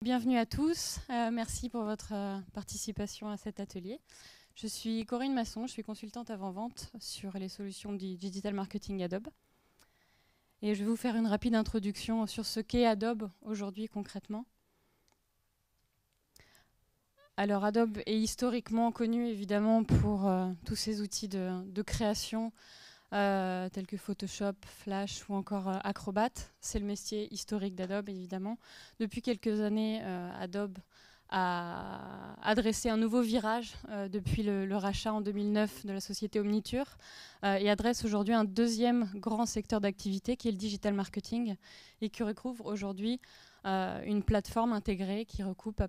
Bienvenue à tous, merci pour votre participation à cet atelier. Je suis Corinne Masson, je suis consultante avant-vente sur les solutions du digital marketing Adobe. Et je vais vous faire une rapide introduction sur ce qu'est Adobe aujourd'hui concrètement. Alors Adobe est historiquement connu évidemment pour tous ces outils de création tels que Photoshop, Flash ou encore Acrobat. C'est le métier historique d'Adobe évidemment. Depuis quelques années, Adobe a adressé un nouveau virage depuis le rachat en 2009 de la société Omniture et adresse aujourd'hui un deuxième grand secteur d'activité qui est le digital marketing et qui recouvre aujourd'hui une plateforme intégrée qui recoupe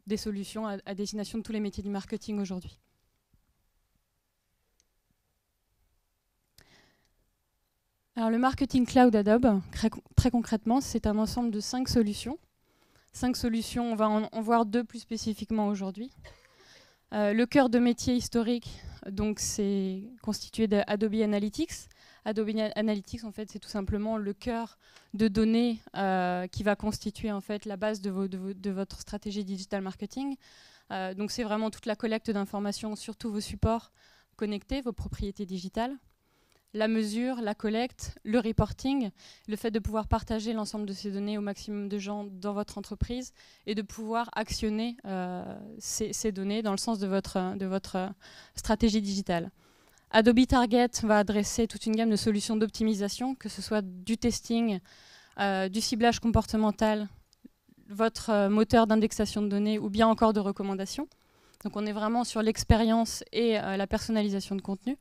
des solutions à destination de tous les métiers du marketing aujourd'hui. Alors le Marketing Cloud Adobe, très concrètement, c'est un ensemble de 5 solutions. 5 solutions, on va en voir 2 plus spécifiquement aujourd'hui. Le cœur de métier historique, donc c'est constitué d'Adobe Analytics. Adobe Analytics, en fait, c'est tout simplement le cœur de données qui va constituer en fait la base de votre stratégie digital marketing. Donc c'est vraiment toute la collecte d'informations sur tous vos supports connectés, vos propriétés digitales. La mesure, la collecte, le reporting, le fait de pouvoir partager l'ensemble de ces données au maximum de gens dans votre entreprise et de pouvoir actionner ces données dans le sens de votre stratégie digitale. Adobe Target va adresser toute une gamme de solutions d'optimisation, que ce soit du testing, du ciblage comportemental, votre moteur d'indexation de données ou bien encore de recommandations. Donc on est vraiment sur l'expérience et la personnalisation de contenu.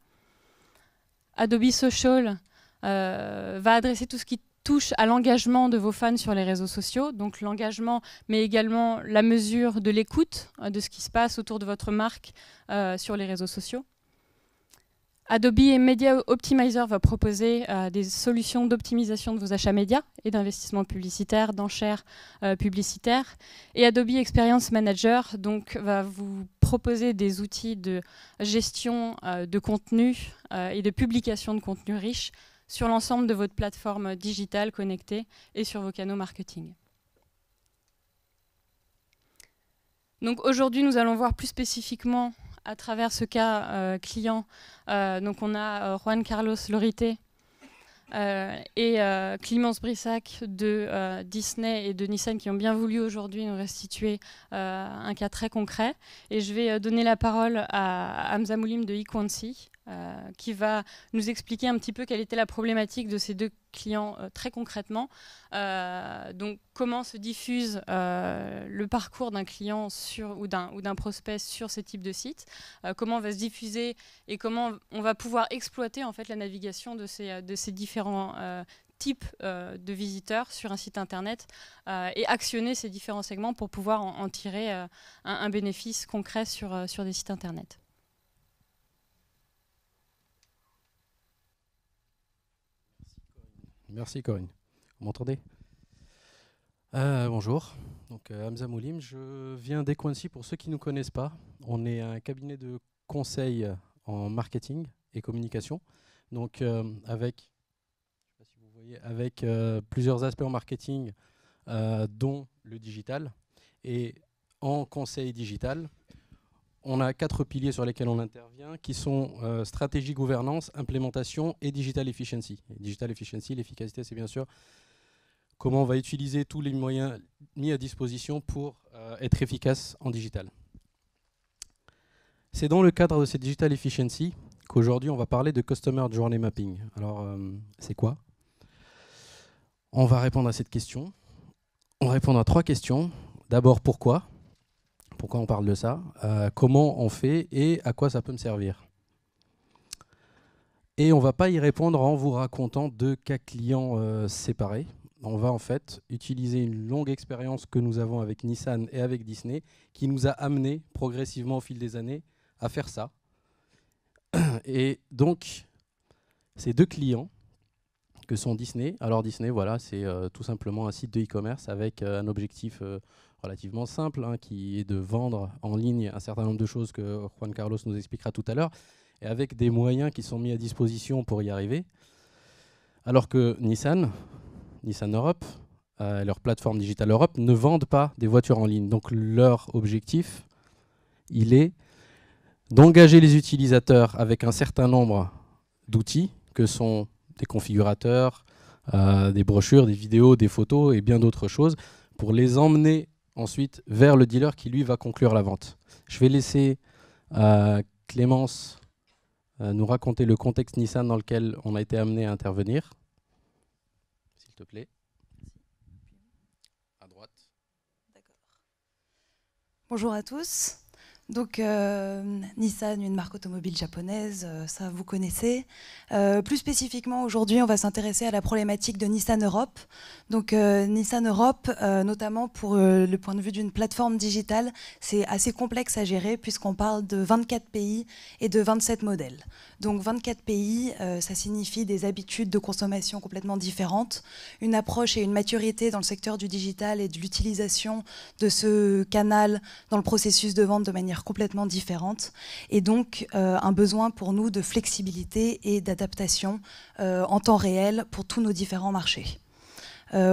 Adobe Social va adresser tout ce qui touche à l'engagement de vos fans sur les réseaux sociaux, donc l'engagement, mais également la mesure de l'écoute de ce qui se passe autour de votre marque sur les réseaux sociaux. Adobe Media Optimizer va proposer des solutions d'optimisation de vos achats médias et d'investissement publicitaire, d'enchères publicitaires. Et Adobe Experience Manager donc, va vous proposer des outils de gestion de contenu et de publication de contenu riche sur l'ensemble de votre plateforme digitale connectée et sur vos canaux marketing. Donc aujourd'hui, nous allons voir plus spécifiquement à travers ce cas client. Donc on a Juan Carlos Lorité et Clémence Brissac de Disney et de Nissan qui ont bien voulu aujourd'hui nous restituer un cas très concret. Et je vais donner la parole à Hamza Moulim de Equancy qui va nous expliquer un petit peu quelle était la problématique de ces deux clients très concrètement. Donc comment se diffuse le parcours d'un client ou d'un prospect sur ce type de site, comment on va se diffuser et comment on va pouvoir exploiter en fait la navigation de ces différents types de visiteurs sur un site internet et actionner ces différents segments pour pouvoir en tirer un bénéfice concret sur des sites internet. Merci Corinne. Vous m'entendez? Bonjour, donc Hamza Moulim, je viens d'Equancy pour ceux qui ne nous connaissent pas. On est un cabinet de conseil en marketing et communication, donc avec, je sais pas si vous voyez, avec plusieurs aspects en marketing, dont le digital. Et en conseil digital, on a 4 piliers sur lesquels on intervient, qui sont stratégie, gouvernance, implémentation et digital efficiency. Et digital efficiency, l'efficacité, c'est bien sûr comment on va utiliser tous les moyens mis à disposition pour être efficace en digital. C'est dans le cadre de cette digital efficiency qu'aujourd'hui, on va parler de Customer Journey Mapping. Alors, c'est quoi? On va répondre à cette question. On va répondre à 3 questions. D'abord, pourquoi? Pourquoi on parle de ça, comment on fait et à quoi ça peut me servir. Et on ne va pas y répondre en vous racontant 2 cas clients séparés. On va en fait utiliser une longue expérience que nous avons avec Nissan et avec Disney qui nous a amené progressivement au fil des années à faire ça. Et donc, ces 2 clients que sont Disney. Alors Disney, voilà, c'est tout simplement un site de e-commerce avec un objectif relativement simple, hein, qui est de vendre en ligne un certain nombre de choses que Juan Carlos nous expliquera tout à l'heure, et avec des moyens qui sont mis à disposition pour y arriver. Alors que Nissan Europe leur plateforme Digital Europe, ne vendent pas des voitures en ligne. Donc leur objectif, il est d'engager les utilisateurs avec un certain nombre d'outils, que sont des configurateurs, des brochures, des vidéos, des photos et bien d'autres choses, pour les emmener ensuite vers le dealer qui, lui, va conclure la vente. Je vais laisser Clémence nous raconter le contexte Nissan dans lequel on a été amené à intervenir. S'il te plaît. À droite. Bonjour à tous. Donc Nissan, une marque automobile japonaise, ça vous connaissez. Plus spécifiquement aujourd'hui, on va s'intéresser à la problématique de Nissan Europe. Donc Nissan Europe, notamment pour le point de vue d'une plateforme digitale, c'est assez complexe à gérer puisqu'on parle de 24 pays et de 27 modèles. Donc 24 pays, ça signifie des habitudes de consommation complètement différentes, une approche et une maturité dans le secteur du digital et de l'utilisation de ce canal dans le processus de vente de manière complètement différente, et donc un besoin pour nous de flexibilité et d'adaptation en temps réel pour tous nos différents marchés.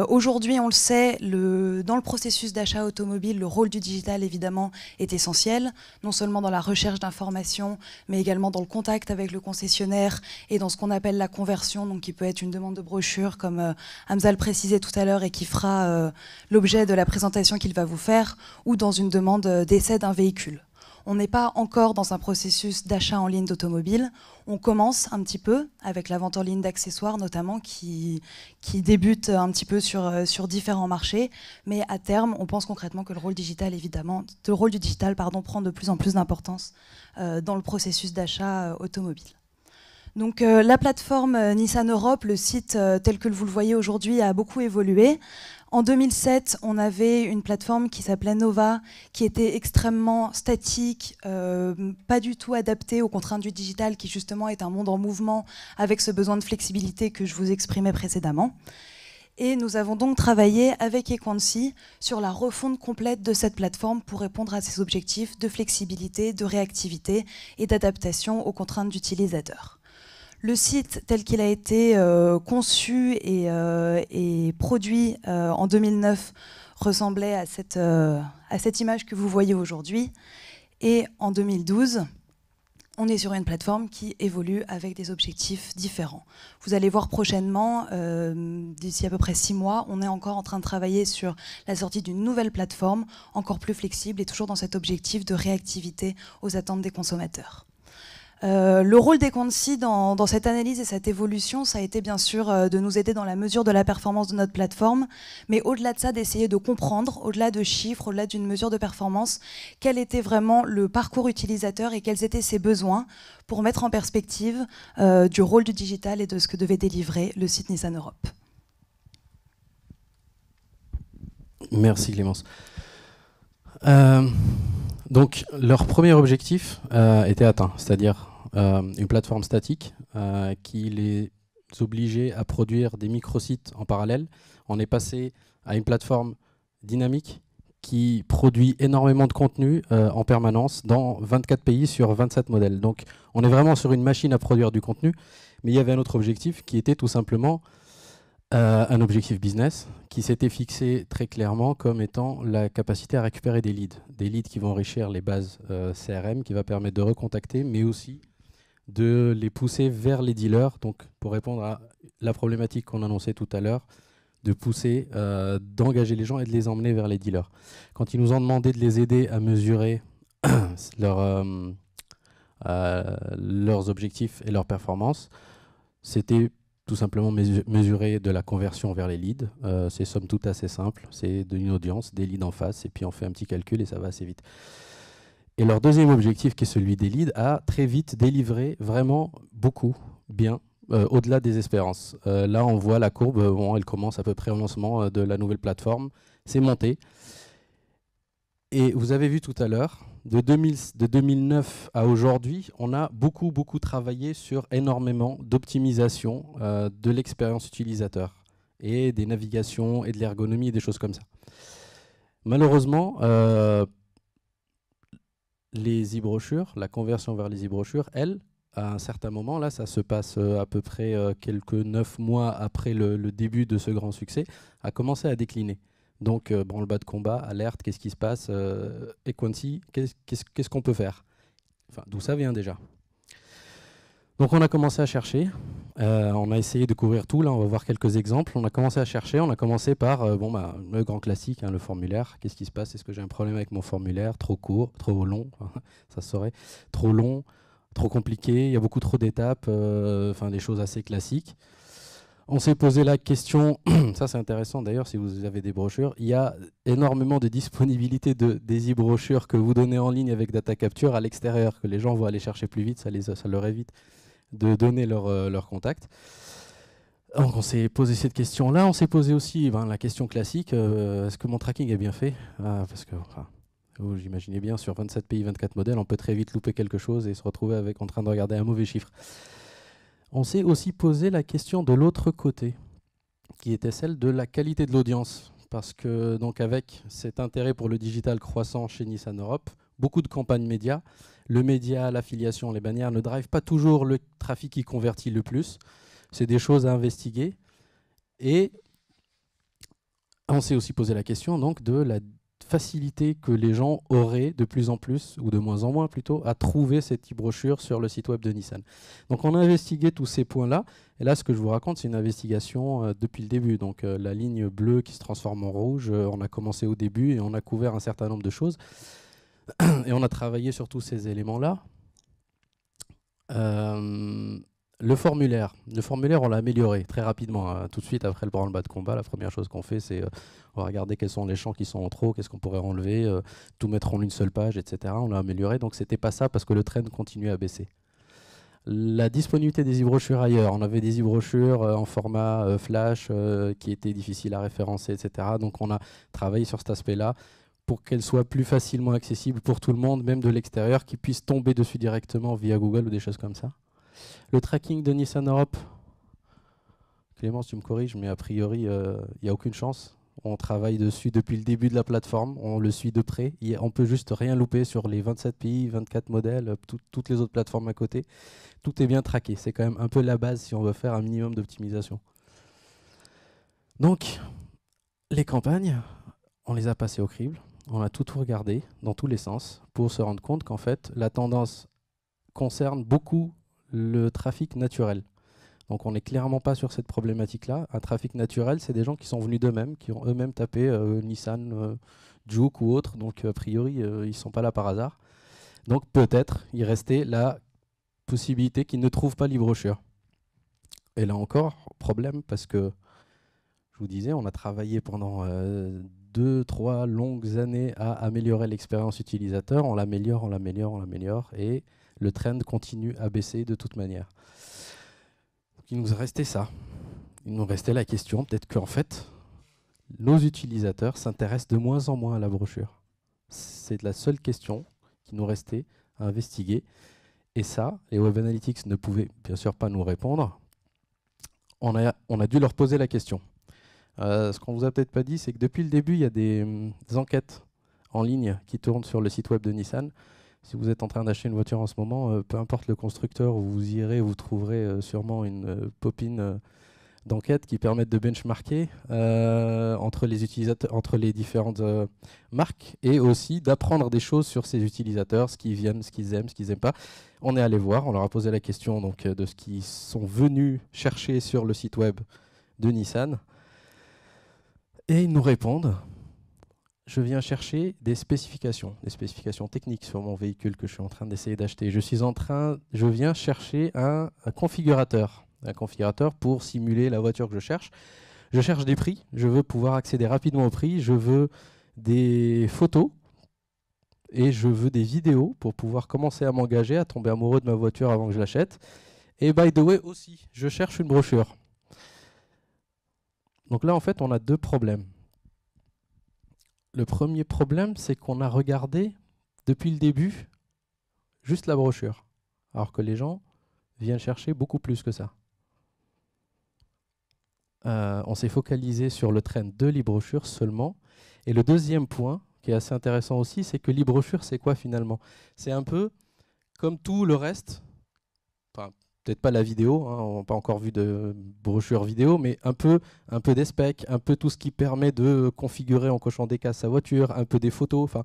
Aujourd'hui, on le sait, dans le processus d'achat automobile, le rôle du digital, évidemment, est essentiel, non seulement dans la recherche d'informations, mais également dans le contact avec le concessionnaire et dans ce qu'on appelle la conversion, donc qui peut être une demande de brochure, comme Hamza le précisait tout à l'heure, et qui fera l'objet de la présentation qu'il va vous faire, ou dans une demande d'essai d'un véhicule. On n'est pas encore dans un processus d'achat en ligne d'automobile. On commence un petit peu avec la vente en ligne d'accessoires notamment qui débute un petit peu sur différents marchés. Mais à terme, on pense concrètement que le rôle digital, évidemment, prend de plus en plus d'importance dans le processus d'achat automobile. Donc la plateforme Nissan Europe, le site tel que vous le voyez aujourd'hui, a beaucoup évolué. En 2007, on avait une plateforme qui s'appelait Nova, qui était extrêmement statique, pas du tout adaptée aux contraintes du digital, qui justement est un monde en mouvement avec ce besoin de flexibilité que je vous exprimais précédemment. Et nous avons donc travaillé avec Equancy sur la refonte complète de cette plateforme pour répondre à ces objectifs de flexibilité, de réactivité et d'adaptation aux contraintes d'utilisateurs. Le site tel qu'il a été conçu et produit en 2009 ressemblait à cette image que vous voyez aujourd'hui. Et en 2012, on est sur une plateforme qui évolue avec des objectifs différents. Vous allez voir prochainement, d'ici à peu près 6 mois, on est encore en train de travailler sur la sortie d'une nouvelle plateforme, encore plus flexible et toujours dans cet objectif de réactivité aux attentes des consommateurs. Le rôle d'Equancy dans cette analyse et cette évolution, ça a été bien sûr de nous aider dans la mesure de la performance de notre plateforme, mais au-delà de ça, d'essayer de comprendre, au-delà de chiffres, au-delà d'une mesure de performance, quel était vraiment le parcours utilisateur et quels étaient ses besoins pour mettre en perspective du rôle du digital et de ce que devait délivrer le site Nissan Europe. Merci Clémence. Donc leur premier objectif était atteint, c'est-à-dire une plateforme statique qui les obligeait à produire des microsites en parallèle. On est passé à une plateforme dynamique qui produit énormément de contenu en permanence dans 24 pays sur 27 modèles. Donc on est vraiment sur une machine à produire du contenu, mais il y avait un autre objectif qui était tout simplement un objectif business qui s'était fixé très clairement comme étant la capacité à récupérer des leads qui vont enrichir les bases CRM, qui va permettre de recontacter, mais aussi de les pousser vers les dealers. Donc pour répondre à la problématique qu'on annonçait tout à l'heure, de pousser, d'engager les gens et de les emmener vers les dealers. Quand ils nous ont demandé de les aider à mesurer leurs objectifs et leurs performances, c'était tout simplement mesurer de la conversion vers les leads. C'est somme toute assez simple. C'est une audience, des leads en face, et puis on fait un petit calcul et ça va assez vite. Et leur deuxième objectif, qui est celui des leads, a très vite délivré vraiment beaucoup, bien, au-delà des espérances. Là, on voit la courbe, bon, elle commence à peu près au lancement de la nouvelle plateforme. C'est monté. Et vous avez vu tout à l'heure, de 2009 à aujourd'hui, on a beaucoup travaillé sur énormément d'optimisation de l'expérience utilisateur et des navigations et de l'ergonomie et des choses comme ça. Malheureusement, les e-brochures, la conversion vers les e-brochures, elle, à un certain moment, là ça se passe à peu près quelques 9 mois après le début de ce grand succès, a commencé à décliner. Donc branle-bas de combat, alerte, qu'est-ce qui se passe, Equancy, qu'est-ce qu'on peut faire? Enfin, d'où ça vient déjà. Donc on a commencé à chercher, on a essayé de couvrir tout, là on va voir quelques exemples. On a commencé à chercher, on a commencé par le grand classique, le formulaire. Qu'est-ce qui se passe? Est-ce que j'ai un problème avec mon formulaire? Trop court, trop long, ça se saurait, trop long, trop compliqué, il y a beaucoup trop d'étapes, des choses assez classiques. On s'est posé la question, ça c'est intéressant d'ailleurs si vous avez des brochures, il y a énormément de disponibilité des e-brochures que vous donnez en ligne avec data capture à l'extérieur, que les gens vont aller chercher plus vite, ça leur évite de donner leur contact. Donc on s'est posé cette question-là, on s'est posé aussi la question classique, est-ce que mon tracking est bien fait? Parce que vous imaginez bien, sur 27 pays, 24 modèles, on peut très vite louper quelque chose et se retrouver en train de regarder un mauvais chiffre. On s'est aussi posé la question de l'autre côté, qui était celle de la qualité de l'audience. Parce que donc avec cet intérêt pour le digital croissant chez Nissan Europe, beaucoup de campagnes médias, le média, l'affiliation, les bannières ne drivent pas toujours le trafic qui convertit le plus. C'est des choses à investiguer. Et on s'est aussi posé la question donc, de la facilité que les gens auraient de plus en plus, ou de moins en moins plutôt, à trouver cette e-brochure sur le site web de Nissan. Donc on a investigué tous ces points-là, et là ce que je vous raconte c'est une investigation depuis le début. Donc la ligne bleue qui se transforme en rouge, on a commencé au début et on a couvert un certain nombre de choses, et on a travaillé sur tous ces éléments-là. Le formulaire, on l'a amélioré très rapidement. Tout de suite après le branle-bas de combat, la première chose qu'on fait, c'est on va regarder quels sont les champs qui sont en trop, qu'est-ce qu'on pourrait enlever, tout mettre en une seule page, etc. On l'a amélioré, donc c'était pas ça parce que le trend continuait à baisser. La disponibilité des e-brochures ailleurs, on avait des e-brochures en format flash qui étaient difficiles à référencer, etc. Donc on a travaillé sur cet aspect-là pour qu'elles soient plus facilement accessibles pour tout le monde, même de l'extérieur, qui puisse tomber dessus directement via Google ou des choses comme ça. Le tracking de Nissan Europe, Clémence, tu me corriges, mais a priori, il n'y a aucune chance. On travaille dessus depuis le début de la plateforme, on le suit de près. On peut juste rien louper sur les 27 pays, 24 modèles, toutes les autres plateformes à côté. Tout est bien traqué. C'est quand même un peu la base si on veut faire un minimum d'optimisation. Donc, les campagnes, on les a passées au crible. On a tout regardé dans tous les sens pour se rendre compte qu'en fait, la tendance concerne beaucoup le trafic naturel. Donc on n'est clairement pas sur cette problématique-là. Un trafic naturel, c'est des gens qui sont venus d'eux-mêmes, qui ont eux-mêmes tapé Nissan, Juke ou autre. Donc a priori, ils ne sont pas là par hasard. Donc peut-être il restait la possibilité qu'ils ne trouvent pas l'e-brochure. Et là encore, problème, parce que je vous disais, on a travaillé pendant 2-3 longues années à améliorer l'expérience utilisateur. On l'améliore, et le trend continue à baisser de toute manière. Donc, il nous restait ça. Il nous restait la question, peut-être qu'en fait, nos utilisateurs s'intéressent de moins en moins à la brochure. C'est la seule question qui nous restait à investiguer. Et ça, les Web Analytics ne pouvaient bien sûr pas nous répondre. On a dû leur poser la question. Ce qu'on vous a peut-être pas dit, c'est que depuis le début, il y a des enquêtes en ligne qui tournent sur le site web de Nissan. Si vous êtes en train d'acheter une voiture en ce moment, peu importe le constructeur où vous irez, vous trouverez sûrement une popine d'enquête qui permettent de benchmarker entre les utilisateurs, entre les différentes marques, et aussi d'apprendre des choses sur ces utilisateurs, ce qu'ils viennent, ce qu'ils aiment, ce qu'ils n'aiment pas. On est allé voir, on leur a posé la question donc, de ce qu'ils sont venus chercher sur le site web de Nissan. Et ils nous répondent: je viens chercher des spécifications techniques sur mon véhicule que je suis en train d'essayer d'acheter. Je viens chercher un configurateur pour simuler la voiture que je cherche. Je cherche des prix, je veux pouvoir accéder rapidement au prix, je veux des photos et je veux des vidéos pour pouvoir commencer à m'engager, à tomber amoureux de ma voiture avant que je l'achète. Et by the way aussi, je cherche une brochure. Donc là, en fait, on a deux problèmes. Le premier problème, c'est qu'on a regardé depuis le début juste la brochure, alors que les gens viennent chercher beaucoup plus que ça. On s'est focalisé sur le trend de l'e-brochure seulement. Et le deuxième point, qui est assez intéressant aussi, c'est que l'e-brochure, c'est quoi finalement? C'est un peu comme tout le reste peut-être pas la vidéo, hein, on n'a pas encore vu de brochure vidéo, mais un peu des specs, un peu tout ce qui permet de configurer en cochant des cases sa voiture, un peu des photos, enfin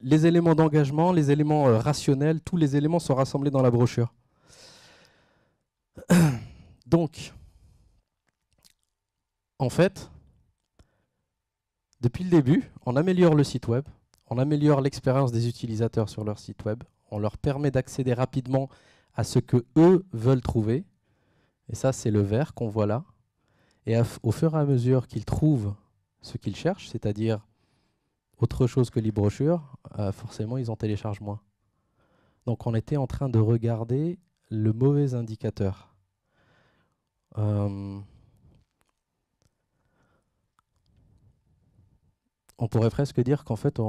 les éléments d'engagement, les éléments rationnels, tous les éléments sont rassemblés dans la brochure. Donc, en fait, depuis le début, on améliore le site web, on améliore l'expérience des utilisateurs sur leur site web, on leur permet d'accéder rapidement à ce que eux veulent trouver. Et ça, c'est le vert qu'on voit là. Et au fur et à mesure qu'ils trouvent ce qu'ils cherchent, c'est-à-dire autre chose que les brochures, forcément, ils en téléchargent moins. Donc, on était en train de regarder le mauvais indicateur. On pourrait presque dire qu'en fait,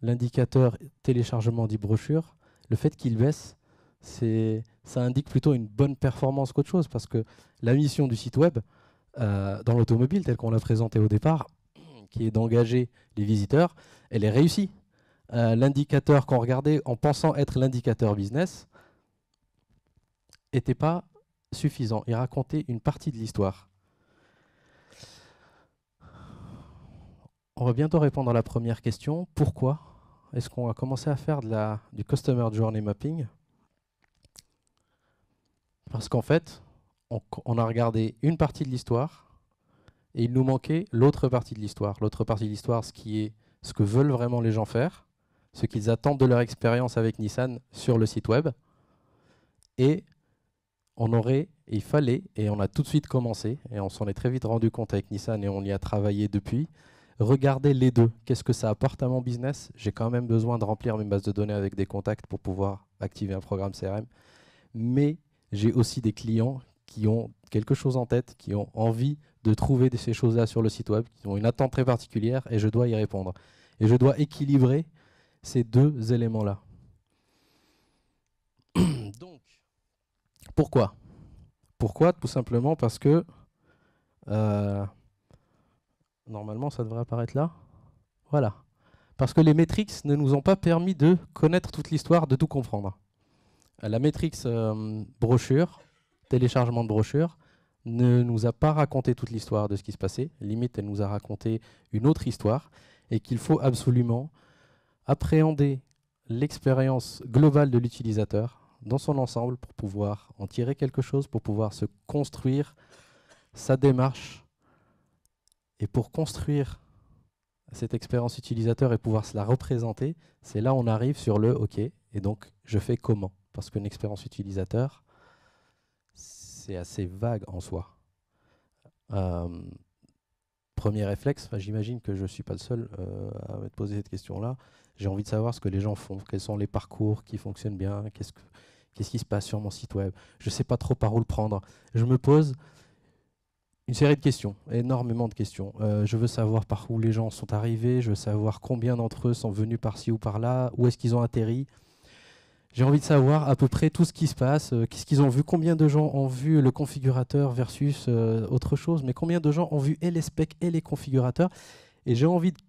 l'indicateur téléchargement d'e-brochure, le fait qu'il baisse, ça indique plutôt une bonne performance qu'autre chose, parce que la mission du site web, dans l'automobile, telle qu'on l'a présenté au départ, qui est d'engager les visiteurs, elle est réussie. L'indicateur qu'on regardait en pensant être l'indicateur business n'était pas suffisant. Il racontait une partie de l'histoire. On va bientôt répondre à la première question. Pourquoi est-ce qu'on a commencé à faire du Customer Journey Mapping? Parce qu'en fait, on a regardé une partie de l'histoire et il nous manquait l'autre partie de l'histoire. L'autre partie de l'histoire, ce que veulent vraiment les gens faire, ce qu'ils attendent de leur expérience avec Nissan sur le site web. Et il fallait, et on a tout de suite commencé, et on s'en est très vite rendu compte avec Nissan et on y a travaillé depuis, regarder les deux. Qu'est-ce que ça apporte à mon business? J'ai quand même besoin de remplir mes bases de données avec des contacts pour pouvoir activer un programme CRM. Mais j'ai aussi des clients qui ont quelque chose en tête, qui ont envie de trouver ces choses-là sur le site web, qui ont une attente très particulière et je dois y répondre. Et je dois équilibrer ces deux éléments-là. Donc, pourquoi? Pourquoi? Tout simplement parce que normalement, ça devrait apparaître là. Voilà. Parce que les métriques ne nous ont pas permis de connaître toute l'histoire, de tout comprendre. La métrique brochure, téléchargement de brochure, ne nous a pas raconté toute l'histoire de ce qui se passait. Limite, elle nous a raconté une autre histoire et qu'il faut absolument appréhender l'expérience globale de l'utilisateur dans son ensemble pour pouvoir en tirer quelque chose, pour pouvoir se construire sa démarche. Et pour construire cette expérience utilisateur et pouvoir se la représenter, c'est là où on arrive sur le OK. Et donc, je fais comment? Parce qu'une expérience utilisateur, c'est assez vague en soi. Premier réflexe, j'imagine que je ne suis pas le seul à me poser cette question-là. J'ai envie de savoir ce que les gens font, quels sont les parcours qui fonctionnent bien, qu'est-ce qui se passe sur mon site web. Je ne sais pas trop par où le prendre. Je me pose une série de questions, énormément de questions. Je veux savoir par où les gens sont arrivés, je veux savoir combien d'entre eux sont venus par-ci ou par-là, où est-ce qu'ils ont atterri. J'ai envie de savoir à peu près tout ce qui se passe, qu'est-ce qu'ils ont vu, combien de gens ont vu le configurateur versus autre chose, mais combien de gens ont vu et les specs et les configurateurs. Et j'ai envie de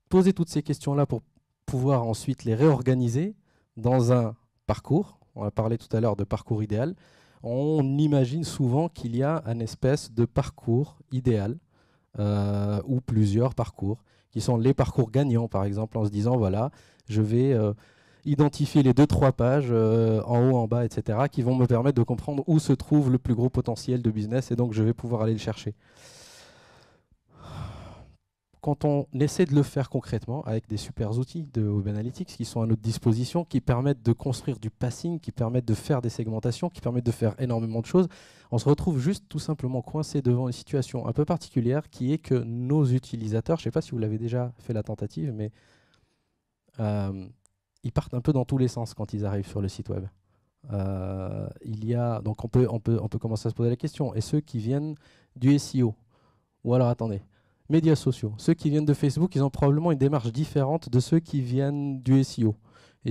poser toutes ces questions-là pour pouvoir ensuite les réorganiser dans un parcours. On a parlé tout à l'heure de parcours idéal. On imagine souvent qu'il y a un espèce de parcours idéal ou plusieurs parcours qui sont les parcours gagnants, par exemple, en se disant, voilà, je vais identifier les 2-3 pages en haut, en bas, etc., qui vont me permettre de comprendre où se trouve le plus gros potentiel de business et donc je vais pouvoir aller le chercher. Quand on essaie de le faire concrètement avec des super outils de Web Analytics qui sont à notre disposition, qui permettent de construire du passing, qui permettent de faire des segmentations, qui permettent de faire énormément de choses, on se retrouve juste tout simplement coincé devant une situation un peu particulière qui est que nos utilisateurs, je ne sais pas si vous l'avez déjà fait la tentative, mais ils partent un peu dans tous les sens quand ils arrivent sur le site web. Donc on peut commencer à se poser la question, et ceux qui viennent du SEO, ou alors attendez, médias sociaux. Ceux qui viennent de Facebook, ils ont probablement une démarche différente de ceux qui viennent du SEO.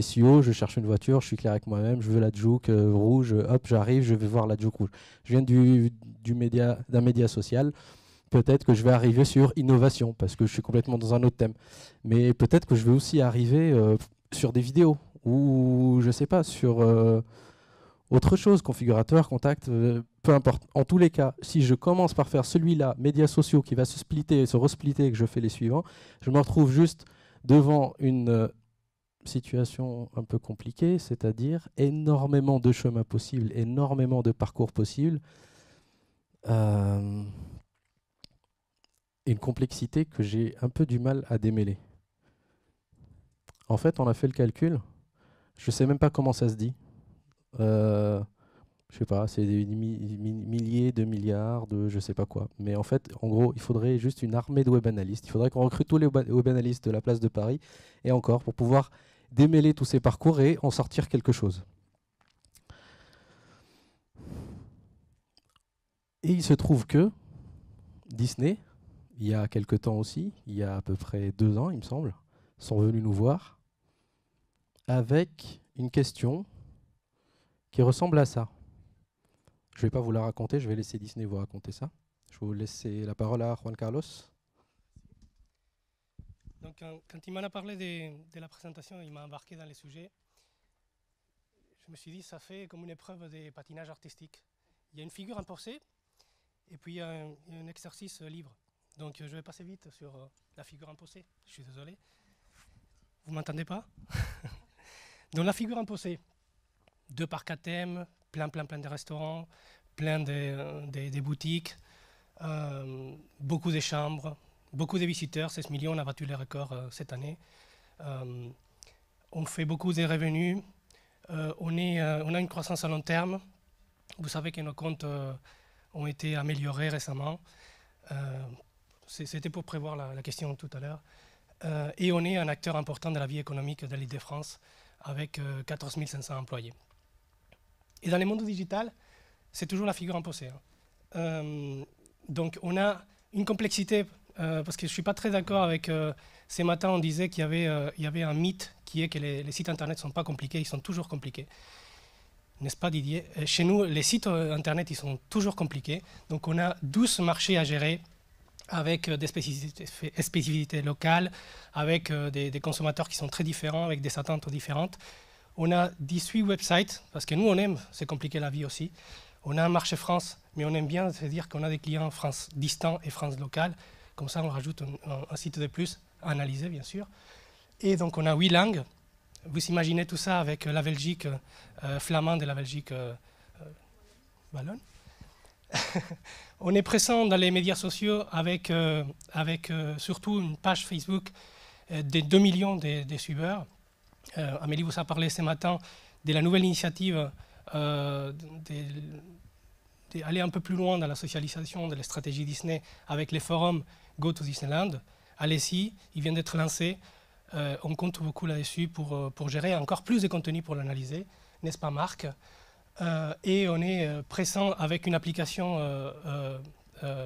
SEO, je cherche une voiture, je suis clair avec moi-même, je veux la Juke rouge, hop, j'arrive, je vais voir la Juke rouge. Je viens d'un média social, peut-être que je vais arriver sur innovation, parce que je suis complètement dans un autre thème. Mais peut-être que je vais aussi arriver sur des vidéos, ou je ne sais pas, sur Autre chose, configurateur, contact, peu importe. En tous les cas, si je commence par faire celui-là, médias sociaux, qui va se splitter et se resplitter et que je fais les suivants, je me retrouve juste devant une situation un peu compliquée, c'est-à-dire énormément de chemins possibles, énormément de parcours possibles, une complexité que j'ai un peu du mal à démêler. En fait, on a fait le calcul, je ne sais même pas comment ça se dit. Je sais pas, c'est des milliers de milliards de je sais pas quoi. Mais en fait, en gros, il faudrait juste une armée de web analystes. Il faudrait qu'on recrute tous les web analystes de la place de Paris, et encore, pour pouvoir démêler tous ces parcours et en sortir quelque chose. Et il se trouve que Disney, il y a quelque temps aussi, il y a à peu près 2 ans, il me semble, sont venus nous voir avec une question qui ressemble à ça. Je ne vais pas vous la raconter, je vais laisser Disney vous raconter ça. Je vais vous laisser la parole à Juan Carlos. Donc, quand il m'en a parlé de la présentation, il m'a embarqué dans les sujets. Je me suis dit, ça fait comme une épreuve de patinage artistique. Il y a une figure imposée et puis il y a un exercice libre. Donc, je vais passer vite sur la figure imposée. Je suis désolé. Vous ne m'entendez pas? Donc, la figure imposée, 2 parcs à thème, plein de restaurants, plein de boutiques, beaucoup de chambres, beaucoup de visiteurs, 16 millions, on a battu les records cette année. On fait beaucoup de revenus, on a une croissance à long terme. Vous savez que nos comptes ont été améliorés récemment. C'était pour prévoir la question tout à l'heure. Et on est un acteur important de la vie économique de l'Île-de-France avec 14 500 employés. Et dans les mondes digital, c'est toujours la figure imposée. Donc on a une complexité, parce que je ne suis pas très d'accord avec... ce matin, on disait qu'il y avait un mythe qui est que les sites Internet ne sont pas compliqués, ils sont toujours compliqués. N'est-ce pas Didier? Chez nous, les sites Internet, ils sont toujours compliqués. Donc on a 12 marchés à gérer avec des spécificités locales, avec des consommateurs qui sont très différents, avec des attentes différentes. On a 18 websites, parce que nous, on aime, c'est compliqué la vie aussi. On a un marché France, mais on aime bien se dire qu'on a des clients France distants et France locale. Comme ça, on rajoute un site de plus, analysé bien sûr. Et donc, on a 8 langues. Vous imaginez tout ça avec la Belgique flamande et la Belgique wallonne. On est présent dans les médias sociaux avec surtout une page Facebook de 2 millions de suiveurs. Amélie vous a parlé ce matin de la nouvelle initiative d'aller un peu plus loin dans la socialisation de la stratégie Disney avec les forums Go to Disneyland. Allez-y, il vient d'être lancé. On compte beaucoup là-dessus pour gérer encore plus de contenu pour l'analyser, n'est-ce pas Marc? Et on est présent avec une application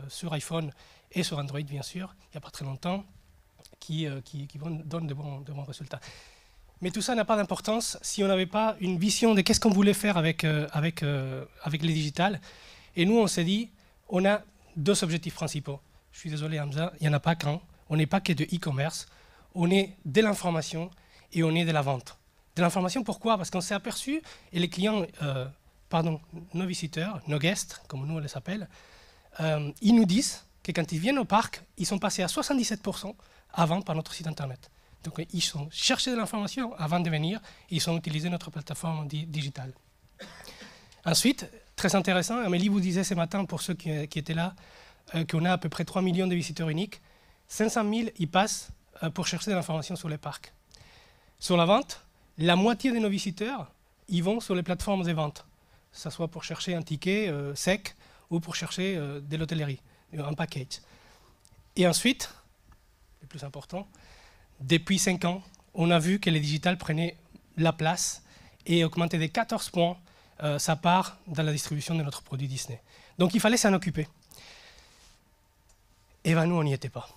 sur iPhone et sur Android bien sûr, il n'y a pas très longtemps, qui donne de bons résultats. Mais tout ça n'a pas d'importance si on n'avait pas une vision de qu'est-ce qu'on voulait faire avec les digitales. Et nous, on s'est dit, on a 2 objectifs principaux. Je suis désolé Hamza, il n'y en a pas qu'un. On n'est pas que de e-commerce. On est de l'information et on est de la vente. De l'information, pourquoi? Parce qu'on s'est aperçu, et les clients, nos visiteurs, nos guests, comme nous on les appelle, ils nous disent que quand ils viennent au parc, ils sont passés à 77% avant par notre site internet. Donc ils ont cherché de l'information avant de venir et ils ont utilisé notre plateforme digitale. Ensuite, très intéressant, Amélie vous disait ce matin, pour ceux qui étaient là, qu'on a à peu près 3 millions de visiteurs uniques. 500 000 y passent pour chercher de l'information sur les parcs. Sur la vente, la moitié de nos visiteurs ils vont sur les plateformes de vente, que ce soit pour chercher un ticket sec ou pour chercher de l'hôtellerie, un package. Et ensuite, le plus important, depuis 5 ans, on a vu que les digital prenaient la place et augmentaient de 14 points sa part dans la distribution de notre produit Disney. Donc il fallait s'en occuper. Et bien nous, on n'y était pas.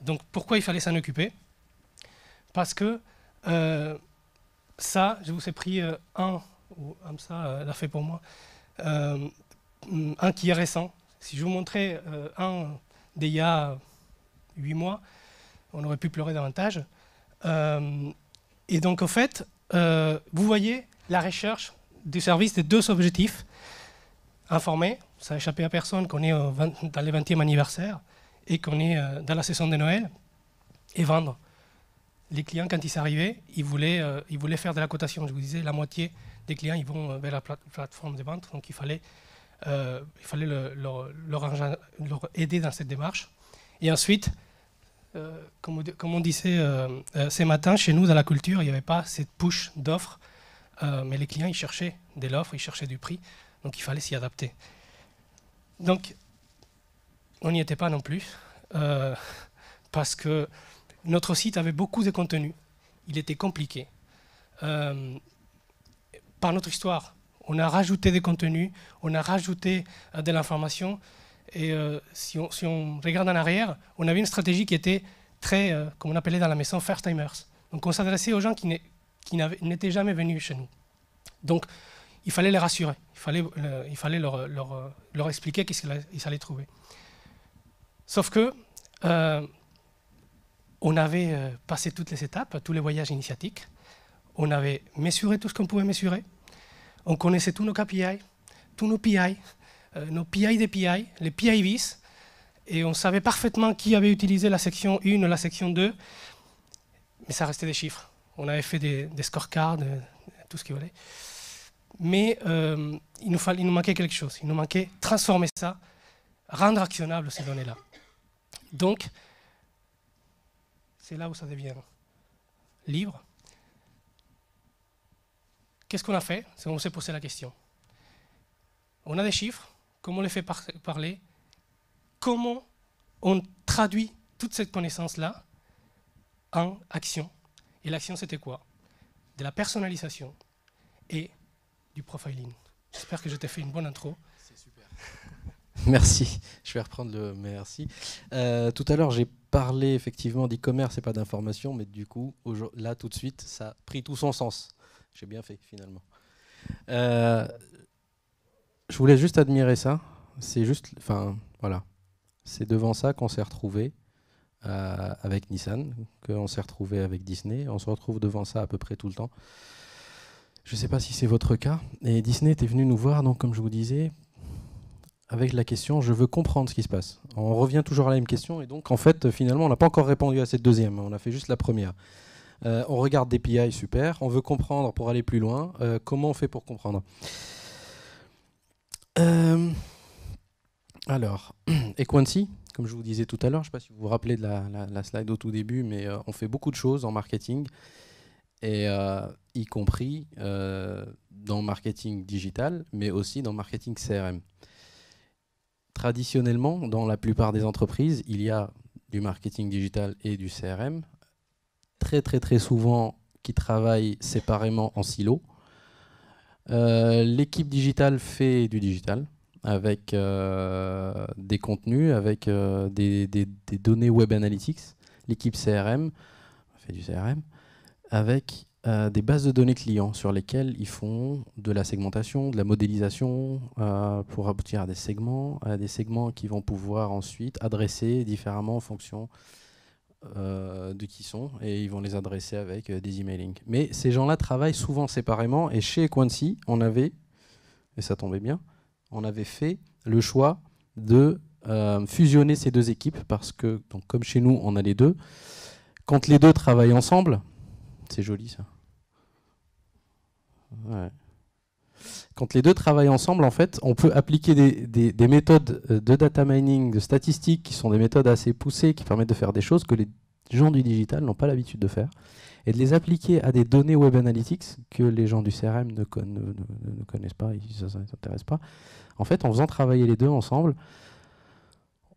Donc pourquoi il fallait s'en occuper? Parce que ça, je vous ai pris un, ou Hamza l'a fait pour moi, un qui est récent. Si je vous montrais un d'il y a 8 mois, on aurait pu pleurer davantage. Et donc, au fait, vous voyez la recherche du service de deux objectifs. Informer, ça n'a échappé à personne qu'on est dans le 20e anniversaire et qu'on est dans la saison de Noël, et vendre. Les clients, quand ils s'arrivaient, ils voulaient faire de la cotation. Je vous disais, la moitié des clients ils vont vers la plateforme de vente, donc il fallait leur aider dans cette démarche. Et ensuite, comme on disait ce matin, chez nous, dans la culture, il n'y avait pas cette push d'offres, mais les clients, ils cherchaient de l'offre, ils cherchaient du prix, donc il fallait s'y adapter. Donc, on n'y était pas non plus, parce que notre site avait beaucoup de contenu, il était compliqué. Par notre histoire, on a rajouté des contenus, on a rajouté de l'information, et si on regarde en arrière, on avait une stratégie qui était très, comme on appelait dans la maison, first-timers. Donc on s'adressait aux gens qui n'étaient jamais venus chez nous. Donc il fallait les rassurer, il fallait leur expliquer qu'est-ce qu'ils allaient trouver. Sauf que on avait passé toutes les étapes, tous les voyages initiatiques, on avait mesuré tout ce qu'on pouvait mesurer, on connaissait tous nos KPI, tous nos PI, nos PI des PI, les PI vis, et on savait parfaitement qui avait utilisé la section 1, la section 2, mais ça restait des chiffres. On avait fait des scorecards, tout ce qu'il fallait. Mais il nous manquait quelque chose, il nous manquait transformer ça, rendre actionnables ces données-là. Donc, c'est là où ça devient libre. Qu'est-ce qu'on a fait? On s'est posé la question. On a des chiffres, comment on les fait parler? Comment on traduit toute cette connaissance-là en action? Et l'action, c'était quoi? De la personnalisation et du profiling. J'espère que je t'ai fait une bonne intro. C'est super. Merci. Je vais reprendre le merci. Tout à l'heure, j'ai parlé effectivement d'e-commerce et pas d'information, mais du coup, là, tout de suite, ça a pris tout son sens. J'ai bien fait, finalement. Je voulais juste admirer ça. C'est juste, enfin, voilà. C'est devant ça qu'on s'est retrouvé avec Nissan, qu'on s'est retrouvé avec Disney. On se retrouve devant ça à peu près tout le temps. Je ne sais pas si c'est votre cas. Et Disney était venu nous voir, donc comme je vous disais, avec la question « Je veux comprendre ce qui se passe ». On revient toujours à la même question. Et donc, en fait, finalement, on n'a pas encore répondu à cette deuxième. On a fait juste la première. On regarde des PI, super. On veut comprendre pour aller plus loin. Comment on fait pour comprendre? Alors, Equancy, comme je vous disais tout à l'heure, je ne sais pas si vous vous rappelez de la slide au tout début, mais on fait beaucoup de choses en marketing, et y compris dans marketing digital, mais aussi dans marketing CRM. Traditionnellement, dans la plupart des entreprises, il y a du marketing digital et du CRM, très souvent qui travaillent séparément en silo. L'équipe digitale fait du digital avec des contenus, avec des données web analytics. L'équipe CRM fait du CRM avec des bases de données clients sur lesquelles ils font de la segmentation, de la modélisation pour aboutir à des segments qui vont pouvoir ensuite adresser différemment en fonction de qui sont, et ils vont les adresser avec des emailing. Mais ces gens-là travaillent souvent séparément, et chez Equancy, on avait, et ça tombait bien, on avait fait le choix de fusionner ces deux équipes, parce que, donc, comme chez nous, on a les deux, quand les deux travaillent ensemble, c'est joli ça. Ouais. Quand les deux travaillent ensemble, en fait, on peut appliquer des méthodes de data mining, de statistiques, qui sont des méthodes assez poussées, qui permettent de faire des choses que les gens du digital n'ont pas l'habitude de faire, et de les appliquer à des données web analytics que les gens du CRM ne connaissent pas, ils ne s'intéressent pas. En fait, en faisant travailler les deux ensemble,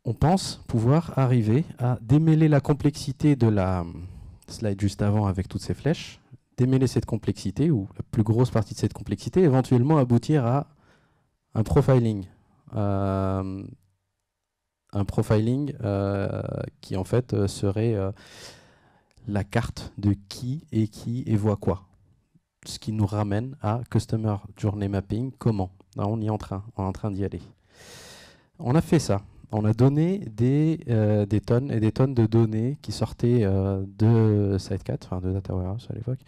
on pense pouvoir arriver à démêler la complexité de la slide juste avant avec toutes ces flèches, démêler cette complexité, ou la plus grosse partie de cette complexité, éventuellement aboutir à un profiling. Un profiling qui en fait serait la carte de qui voit quoi. Ce qui nous ramène à Customer Journey Mapping. Comment? On est en train d'y aller. On a fait ça. On a donné des tonnes et des tonnes de données qui sortaient de Sitecat, enfin de Data Warehouse à l'époque,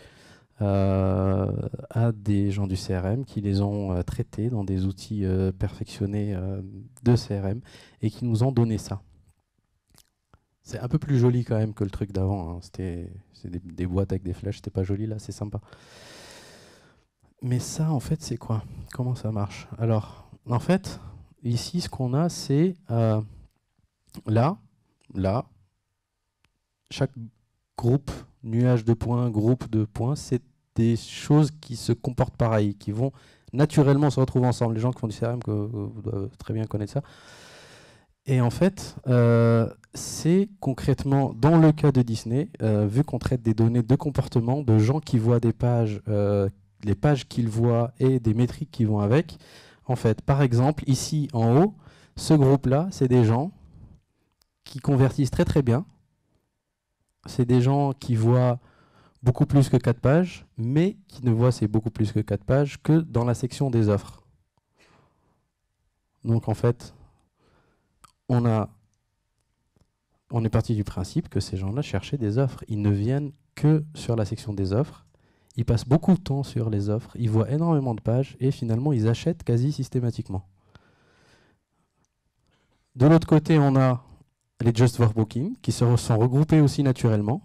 à des gens du CRM qui les ont traités dans des outils perfectionnés de CRM et qui nous ont donné ça. C'est un peu plus joli quand même que le truc d'avant. Hein. C'est des boîtes avec des flèches, c'était pas joli là, c'est sympa. Mais ça, en fait, c'est quoi? Comment ça marche? Alors, en fait, ici, ce qu'on a, c'est là, chaque groupe, nuage de points, groupe de points, c'est des choses qui se comportent pareil, qui vont naturellement se retrouver ensemble. Les gens qui font du CRM, vous doivent très bien connaître ça. Et en fait, c'est concrètement, dans le cas de Disney, vu qu'on traite des données de comportement, de gens qui voient des pages, les pages qu'ils voient et des métriques qui vont avec, en fait, par exemple, ici en haut, ce groupe-là, c'est des gens qui convertissent très très bien. C'est des gens qui voient beaucoup plus que 4 pages, mais qui ne voient ces beaucoup plus que 4 pages que dans la section des offres. Donc en fait, on est parti du principe que ces gens-là cherchaient des offres. Ils ne viennent que sur la section des offres. Ils passent beaucoup de temps sur les offres. Ils voient énormément de pages et finalement, ils achètent quasi systématiquement. De l'autre côté, on a les Just for Booking, qui sont regroupés aussi naturellement,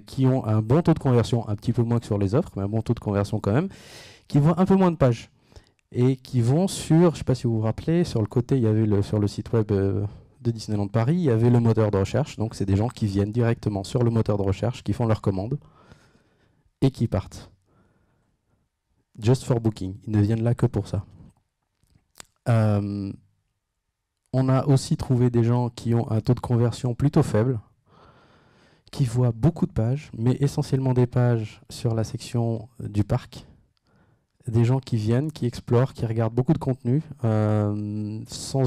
qui ont un bon taux de conversion, un petit peu moins que sur les offres, mais un bon taux de conversion quand même, qui voient un peu moins de pages. Et qui vont sur, je ne sais pas si vous vous rappelez, sur le côté, il y avait sur le site web de Disneyland Paris, il y avait le moteur de recherche. Donc c'est des gens qui viennent directement sur le moteur de recherche, qui font leur commande et qui partent. Just for Booking, ils ne viennent là que pour ça. On a aussi trouvé des gens qui ont un taux de conversion plutôt faible, qui voient beaucoup de pages, mais essentiellement des pages sur la section du parc. Des gens qui viennent, qui explorent, qui regardent beaucoup de contenu, sans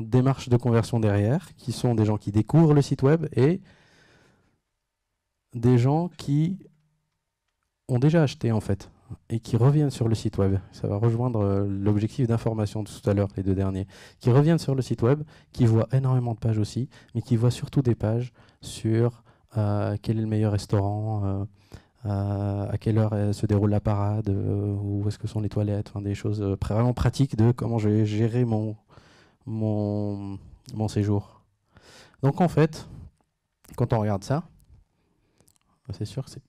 démarche de conversion derrière, qui sont des gens qui découvrent le site web et des gens qui ont déjà acheté en fait et qui reviennent sur le site web. Ça va rejoindre l'objectif d'information de tout à l'heure, les deux derniers. Qui reviennent sur le site web, qui voient énormément de pages aussi, mais qui voient surtout des pages sur quel est le meilleur restaurant, à quelle heure se déroule la parade, où est-ce que sont les toilettes, enfin, des choses vraiment pratiques de comment je vais gérer mon séjour. Donc en fait, quand on regarde ça, c'est sûr que c'est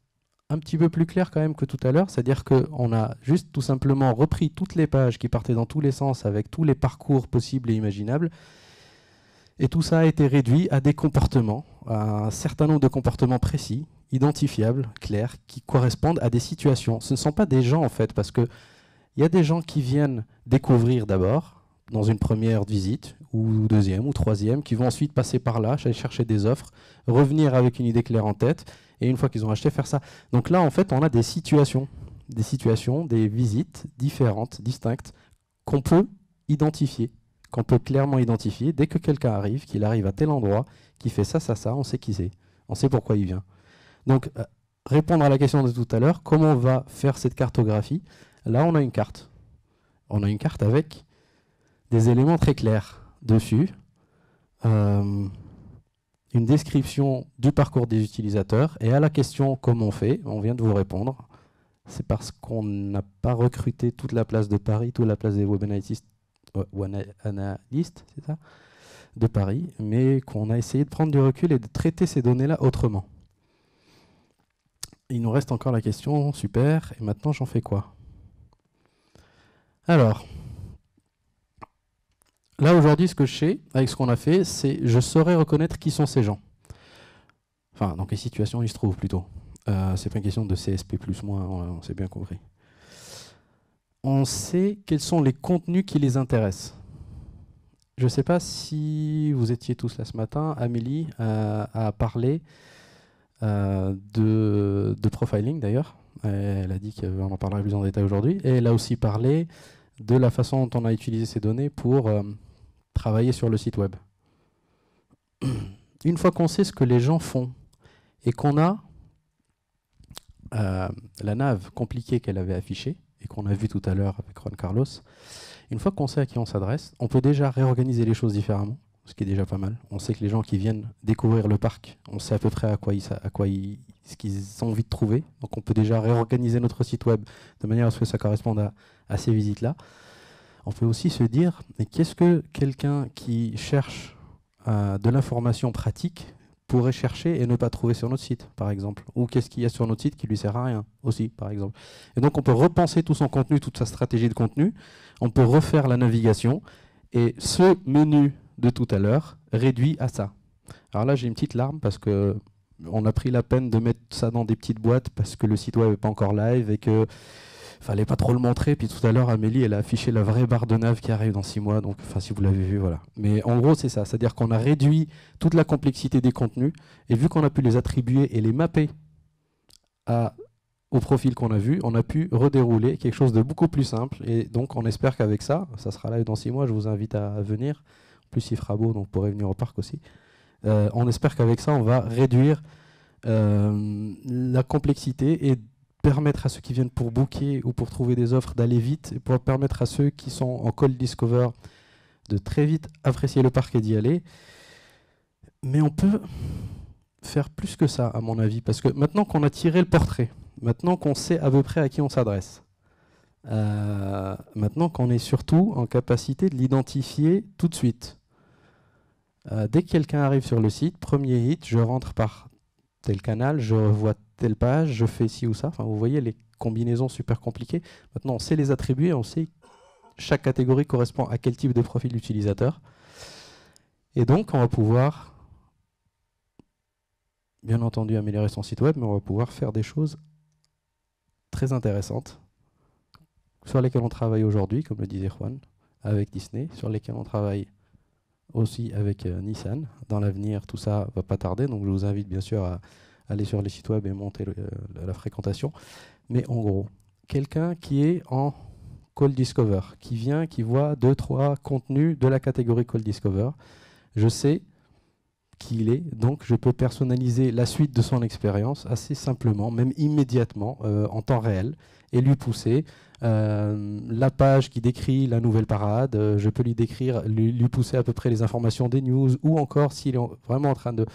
un petit peu plus clair quand même que tout à l'heure, c'est-à-dire qu'on a juste tout simplement repris toutes les pages qui partaient dans tous les sens avec tous les parcours possibles et imaginables, et tout ça a été réduit à des comportements, à un certain nombre de comportements précis, identifiables, clairs, qui correspondent à des situations. Ce ne sont pas des gens en fait, parce qu'il y a des gens qui viennent découvrir d'abord, dans une première visite, ou deuxième, ou troisième, qui vont ensuite passer par là, aller chercher des offres, revenir avec une idée claire en tête, et une fois qu'ils ont acheté, faire ça. Donc là, en fait, on a des situations, des visites différentes, distinctes, qu'on peut identifier, qu'on peut clairement identifier. Dès que quelqu'un arrive, qu'il arrive à tel endroit, qu'il fait ça, on sait qui c'est, on sait pourquoi il vient. Donc, répondre à la question de tout à l'heure, comment on va faire cette cartographie? Là, on a une carte. On a une carte avec des éléments très clairs dessus. Une description du parcours des utilisateurs. Et à la question comment on fait, on vient de vous répondre. C'est parce qu'on n'a pas recruté toute la place de Paris, toute la place des web analystes, c'est ça, de Paris, mais qu'on a essayé de prendre du recul et de traiter ces données-là autrement. Il nous reste encore la question, super, et maintenant j'en fais quoi? Alors, là aujourd'hui, ce que je sais, avec ce qu'on a fait, c'est je saurais reconnaître qui sont ces gens. Enfin, dans quelles situations ils se trouvent plutôt. C'est pas une question de CSP plus moins, on s'est bien compris. On sait quels sont les contenus qui les intéressent. Je ne sais pas si vous étiez tous là ce matin, Amélie a parlé de profiling d'ailleurs. Elle a dit qu'on en parlerait plus en détail aujourd'hui. Et elle a aussi parlé de la façon dont on a utilisé ces données pour travailler sur le site web. Une fois qu'on sait ce que les gens font et qu'on a la nav compliquée qu'elle avait affichée et qu'on a vu tout à l'heure avec Juan Carlos, une fois qu'on sait à qui on s'adresse, on peut déjà réorganiser les choses différemment. ce qui est déjà pas mal. On sait que les gens qui viennent découvrir le parc, on sait à peu près ce qu'ils ont envie de trouver. Donc on peut déjà réorganiser notre site web de manière à ce que ça corresponde à ces visites-là. On peut aussi se dire, mais qu'est-ce que quelqu'un qui cherche de l'information pratique pourrait chercher et ne pas trouver sur notre site, par exemple? Ou qu'est-ce qu'il y a sur notre site qui lui sert à rien aussi, par exemple? Et donc on peut repenser tout son contenu, toute sa stratégie de contenu, on peut refaire la navigation, et ce menu de tout à l'heure réduit à ça. Alors là, j'ai une petite larme parce que on a pris la peine de mettre ça dans des petites boîtes parce que le site web n'est pas encore live et que fallait pas trop le montrer. Puis tout à l'heure, Amélie, elle a affiché la vraie barre de nav qui arrive dans 6 mois. Donc, enfin, si vous l'avez vu, voilà. Mais en gros, c'est ça. C'est-à-dire qu'on a réduit toute la complexité des contenus. Et vu qu'on a pu les attribuer et les mapper au profil qu'on a vu, on a pu redérouler quelque chose de beaucoup plus simple. Et donc, on espère qu'avec ça, ça sera live dans 6 mois. Je vous invite à venir. En plus, il fera beau, donc vous pourrez venir au parc aussi. On espère qu'avec ça, on va réduire la complexité et permettre à ceux qui viennent pour booker ou pour trouver des offres d'aller vite, et pour permettre à ceux qui sont en cold discover de très vite apprécier le parc et d'y aller. Mais on peut faire plus que ça, à mon avis, parce que maintenant qu'on a tiré le portrait, maintenant qu'on sait à peu près à qui on s'adresse, maintenant qu'on est surtout en capacité de l'identifier tout de suite. Dès que quelqu'un arrive sur le site, premier hit, je rentre par tel canal, je revois telle page, je fais ci ou ça. Enfin, vous voyez les combinaisons super compliquées. Maintenant, on sait les attribuer, on sait chaque catégorie correspond à quel type de profil utilisateur. Et donc, on va pouvoir, bien entendu, améliorer son site web, mais on va pouvoir faire des choses très intéressantes sur lesquelles on travaille aujourd'hui, comme le disait Juan, avec Disney, sur lesquelles on travaille aussi avec Nissan. Dans l'avenir, tout ça va pas tarder, donc je vous invite bien sûr à aller sur les sites web et monter la fréquentation. Mais en gros, quelqu'un qui est en Cold Discover, qui vient, qui voit 2-3 contenus de la catégorie Cold Discover, je sais qui il est, donc je peux personnaliser la suite de son expérience assez simplement, même immédiatement, en temps réel, et lui pousser la page qui décrit la nouvelle parade, je peux lui pousser à peu près les informations des news, ou encore s'il est vraiment en train de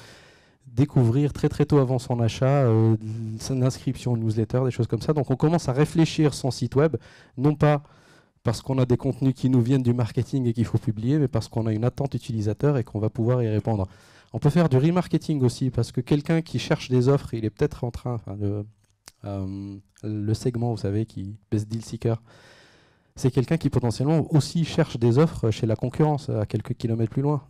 découvrir très très tôt avant son achat son inscription newsletter, des choses comme ça. Donc on commence à réfléchir son site web, non pas parce qu'on a des contenus qui nous viennent du marketing et qu'il faut publier, mais parce qu'on a une attente utilisateur et qu'on va pouvoir y répondre. On peut faire du remarketing aussi, parce que quelqu'un qui cherche des offres, il est peut-être en train, le segment, vous savez, qui Best Deal Seeker, c'est quelqu'un qui potentiellement aussi cherche des offres chez la concurrence, à quelques kilomètres plus loin.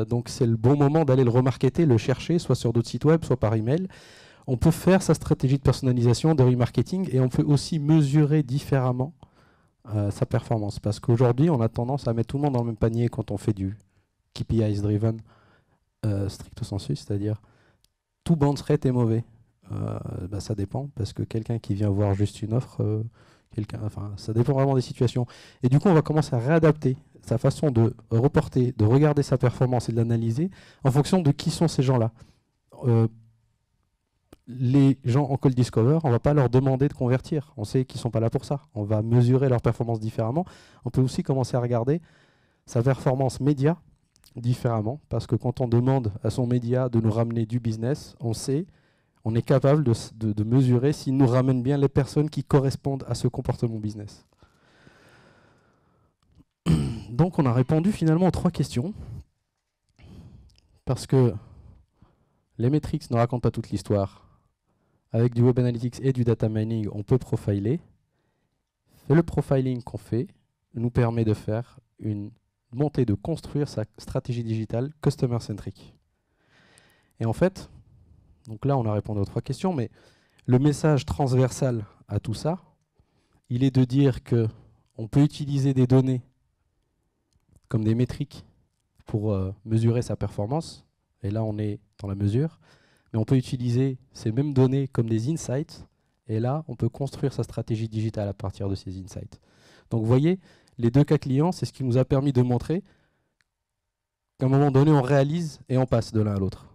Donc c'est le bon moment d'aller le remarketer, le chercher, soit sur d'autres sites web, soit par email. On peut faire sa stratégie de personnalisation, de remarketing, et on peut aussi mesurer différemment sa performance. Parce qu'aujourd'hui, on a tendance à mettre tout le monde dans le même panier quand on fait du KPIs driven stricto sensu, c'est-à-dire tout bounce rate est mauvais. Ça dépend, parce que quelqu'un qui vient voir juste une offre, ça dépend vraiment des situations. Et du coup, on va commencer à réadapter sa façon de reporter, de regarder sa performance et de l'analyser en fonction de qui sont ces gens-là. Les gens en Cold Discover, on ne va pas leur demander de convertir. On sait qu'ils ne sont pas là pour ça. On va mesurer leur performance différemment. On peut aussi commencer à regarder sa performance média différemment, parce que quand on demande à son média de nous ramener du business, on est capable de mesurer s'il nous ramène bien les personnes qui correspondent à ce comportement business. Donc on a répondu finalement aux 3 questions, parce que les metrics ne racontent pas toute l'histoire. Avec du web analytics et du data mining, on peut profiler. Et le profiling qu'on fait nous permet de faire une montée, de construire sa stratégie digitale customer-centric. Et en fait, donc là on a répondu aux 3 questions, mais le message transversal à tout ça, il est de dire qu'on peut utiliser des données comme des métriques pour mesurer sa performance, et là on est dans la mesure, mais on peut utiliser ces mêmes données comme des insights, et là on peut construire sa stratégie digitale à partir de ces insights. Donc vous voyez, les 2 cas clients, c'est ce qui nous a permis de montrer qu'à un moment donné on réalise et on passe de l'un à l'autre.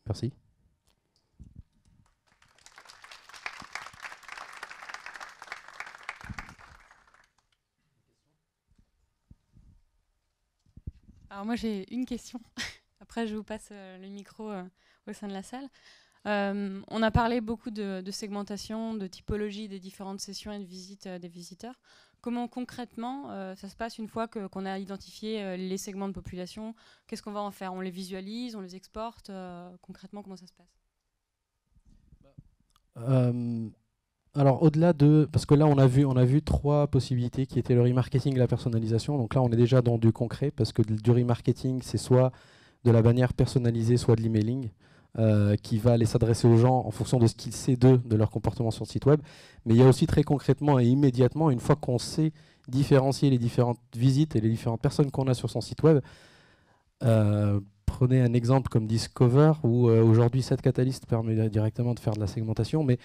Merci. Alors moi j'ai une question. Après je vous passe le micro au sein de la salle. On a parlé beaucoup de segmentation, de typologie des différentes sessions et de visite des visiteurs. Comment concrètement ça se passe une fois qu'on a identifié les segments de population? Qu'est-ce qu'on va en faire? On les visualise, on les exporte? Concrètement, comment ça se passe? Alors au-delà de... Parce que là on a vu 3 possibilités qui étaient le remarketing et la personnalisation. Donc là on est déjà dans du concret parce que du remarketing c'est soit de la bannière personnalisée, soit de l'emailing. Qui va aller s'adresser aux gens en fonction de ce qu'il sait d'eux, de leur comportement sur le site web. Mais il y a aussi très concrètement et immédiatement, une fois qu'on sait différencier les différentes visites et les différentes personnes qu'on a sur son site web, prenez un exemple comme Discover, où aujourd'hui SETCatalyst permet directement de faire de la segmentation, mais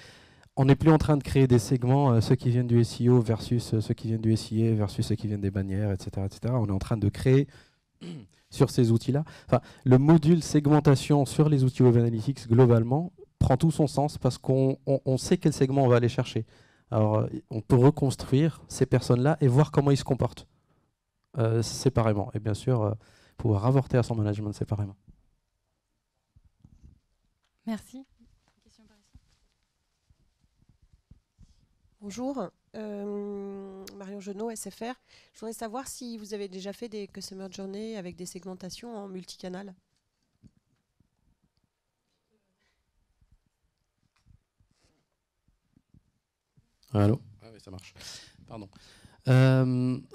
on n'est plus en train de créer des segments, ceux qui viennent du SEO versus ceux qui viennent du SIA versus ceux qui viennent des bannières, etc., etc. On est en train de créer sur ces outils-là. Enfin, le module segmentation sur les outils Web Analytics, globalement, prend tout son sens parce qu'on sait quel segment on va aller chercher. Alors, on peut reconstruire ces personnes-là et voir comment ils se comportent séparément. Et bien sûr, pouvoir avorter à son management séparément. Merci. Question par ici. Bonjour, Marion Genot, SFR. Je voudrais savoir si vous avez déjà fait des Customer Journey avec des segmentations en multicanal. Allô? Ah oui, ça marche. Pardon.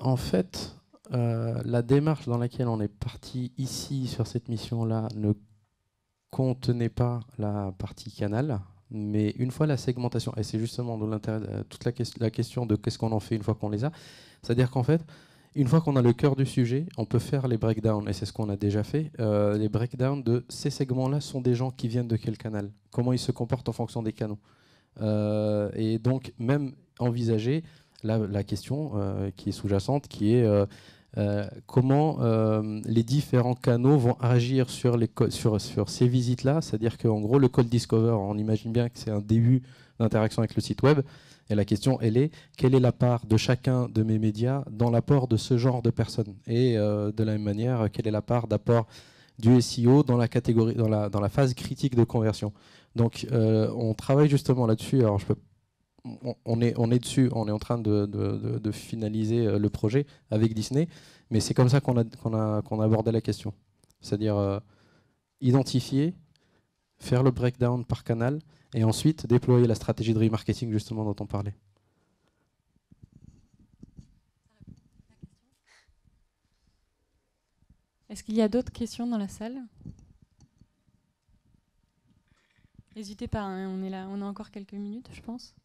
En fait, la démarche dans laquelle on est parti ici sur cette mission-là ne contenait pas la partie canal. Mais une fois la segmentation, et c'est justement toute la question de qu'est-ce qu'on en fait une fois qu'on les a, c'est-à-dire qu'en fait, une fois qu'on a le cœur du sujet, on peut faire les breakdowns, et c'est ce qu'on a déjà fait, les breakdowns de ces segments-là sont des gens qui viennent de quel canal, comment ils se comportent en fonction des canaux. Et donc même envisager la question qui est sous-jacente, qui est comment les différents canaux vont agir sur ces visites-là. C'est-à-dire qu'en gros, le call discover, on imagine bien que c'est un début d'interaction avec le site web. Et la question, elle est, quelle est la part de chacun de mes médias dans l'apport de ce genre de personnes? Et de la même manière, quelle est la part d'apport du SEO dans la catégorie, dans la phase critique de conversion? Donc, on travaille justement là-dessus. Alors, on est dessus, on est en train de finaliser le projet avec Disney, mais c'est comme ça qu'on a abordé la question. C'est-à-dire identifier, faire le breakdown par canal, et ensuite déployer la stratégie de remarketing justement dont on parlait. Est-ce qu'il y a d'autres questions dans la salle? N'hésitez pas, hein, on est là, on a encore quelques minutes, je pense.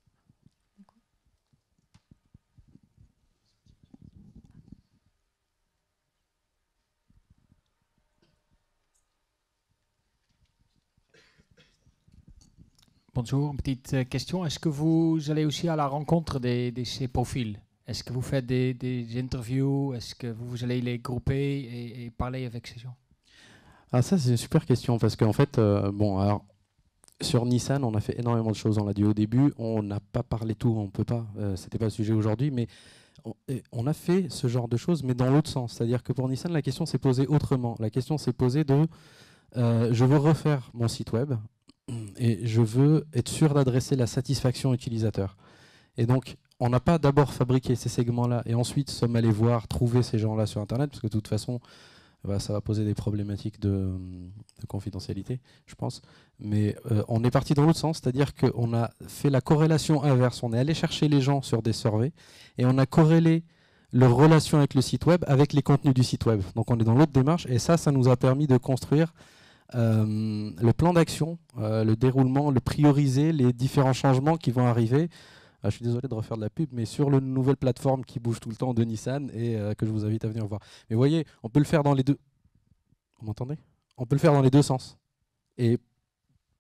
Bonjour, une petite question. Est-ce que vous allez aussi à la rencontre de ces profils? Est-ce que vous faites des interviews? Est-ce que vous allez les grouper et parler avec ces gens? Ah, ça, c'est une super question parce qu'en fait, bon, alors, sur Nissan, on a fait énormément de choses, on l'a dit au début, on n'a pas parlé tout, on ne peut pas, c'était pas le sujet aujourd'hui, mais on a fait ce genre de choses, mais dans l'autre sens. C'est-à-dire que pour Nissan, la question s'est posée autrement. La question s'est posée de je veux refaire mon site web et je veux être sûr d'adresser la satisfaction utilisateur. Et donc, on n'a pas d'abord fabriqué ces segments-là et ensuite sommes allés voir, trouver ces gens-là sur Internet, parce que de toute façon, ça va poser des problématiques de confidentialité, je pense. Mais on est parti dans l'autre sens, c'est-à-dire qu'on a fait la corrélation inverse. On est allé chercher les gens sur des surveys et on a corrélé leur relation avec le site web avec les contenus du site web. Donc on est dans l'autre démarche et ça nous a permis de construire le plan d'action, le déroulement, le prioriser, les différents changements qui vont arriver. Je suis désolé de refaire de la pub, mais sur la nouvelle plateforme qui bouge tout le temps de Nissan et que je vous invite à venir voir. Mais vous voyez, on peut le faire dans les deux. Vous m'entendez? On peut le faire dans les deux sens. Et